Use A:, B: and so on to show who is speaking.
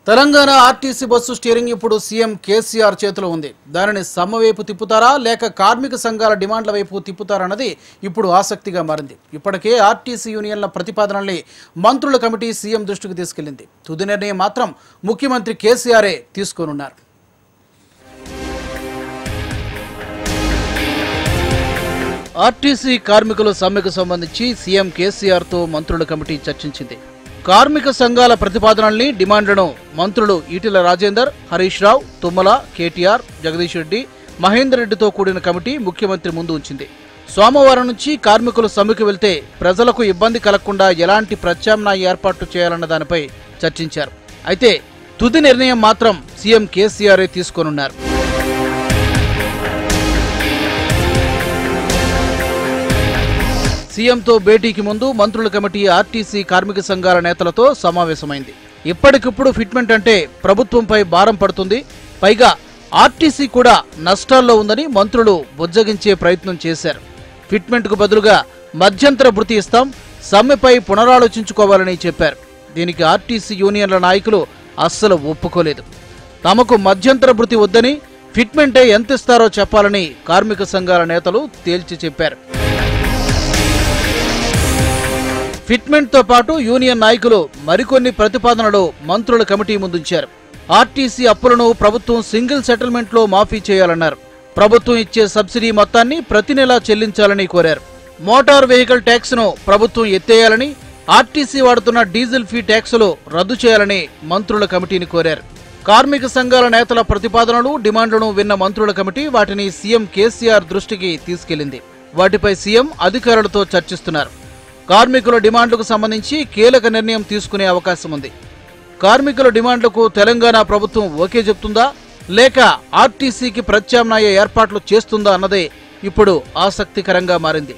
A: Telangana RTC bus steering ఇప్పుడు CM KCR చేతిలో ఉంది. దానిని సమ్మె వైపు తిప్పుతారా లేక కార్మిక సంఘాల డిమాండ్ల వైపు తిప్పుతారన్నది ఇప్పుడు ఆసక్తిగా మారింది. ఇప్పటికే ఆర్టీసీ యూనియన్ల ప్రతిపాదనల్ని మంత్రుల కమిటీ సీఎం దృష్టికి తీసుకెళ్లింది. తుది నిర్ణయం మాత్రం ముఖ్యమంత్రి కేసీఆరే తీసుకోనున్నారు. ఆర్టీసీ కార్మికుల సమ్మెకు సంబంధించి సీఎం కేసీఆర్తో మంత్రుల కమిటీ చర్చించింది. కార్మిక సంఘాల ప్రతిపాదనల్ని డిమాండ్లను మంత్రులు ఈటెల రాజేందర్, హరీష్ రావు, తుమ్మల, కేటీఆర్, జగదీష్ రెడ్డి, మహేందర్ రెడ్డితో కూడిన కమిటీ ముఖ్యమంత్రి ముందు ఉంచింది. సోమవారం నుంచి కార్మికులు సమ్మెకు వెళ్తే ప్రజలకు ఇబ్బంది కలగకుండా ఎలాంటి ప్రత్యామ్నాయ ఏర్పాట్లు చేయాలన్న దానిపై చర్చించారు. అయితే తుది నిర్ణయం మాత్రం సీఎం కేసీఆరే తీసుకోనున్నారు. సీఎంతో భేటీకి ముందు మంత్రుల కమిటీ ఆర్టీసీ కార్మిక సంఘాల నేతలతో సమావేశమైంది. ఇప్పటికిప్పుడు ఫిట్మెంట్ అంటే ప్రభుత్వంపై భారం పడుతుంది, పైగా ఆర్టీసీ కూడా నష్టాల్లో ఉందని మంత్రులు బుజ్జగించే ప్రయత్నం చేశారు. ఫిట్మెంట్కు బదులుగా మధ్యంతర భృతి ఇస్తాం, సమ్మెపై పునరాలోచించుకోవాలని చెప్పారు. దీనికి ఆర్టీసీ యూనియన్ల నాయకులు అస్సలు ఒప్పుకోలేదు. తమకు మధ్యంతర భృతి వద్దని, ఫిట్మెంటే ఎంత ఇస్తారో చెప్పాలని కార్మిక సంఘాల నేతలు తేల్చి చెప్పారు. ఫిట్మెంట్తో పాటు యూనియన్ నాయకులు మరికొన్ని ప్రతిపాదనలు మంత్రుల కమిటీ ముందుంచారు. ఆర్టీసీ అప్పులను ప్రభుత్వం సింగిల్ సెటిల్మెంట్లో మాఫీ చేయాలన్నారు. ప్రభుత్వం ఇచ్చే సబ్సిడీ మొత్తాన్ని ప్రతి నెలా చెల్లించాలని కోరారు. మోటార్ వెహికల్ ట్యాక్స్ను ప్రభుత్వం ఎత్తేయాలని, ఆర్టీసీ వాడుతున్న డీజిల్ ఫీ ట్యాక్సులు రద్దు చేయాలని మంత్రుల కమిటీని కోరారు. కార్మిక సంఘాల నేతల ప్రతిపాదనలు, డిమాండ్లను విన్న మంత్రుల కమిటీ వాటిని సీఎం కేసీఆర్ దృష్టికి తీసుకెళ్లింది. వాటిపై సీఎం అధికారులతో చర్చిస్తున్నారు. కార్మికుల డిమాండ్లకు సంబంధించి కీలక నిర్ణయం తీసుకునే అవకాశం ఉంది. కార్మికుల డిమాండ్లకు తెలంగాణ ప్రభుత్వం ఓకే చెప్తుందా లేక ఆర్టీసీకి ప్రత్యామ్నాయ ఏర్పాట్లు చేస్తుందా అన్నదే ఇప్పుడు ఆసక్తికరంగా మారింది.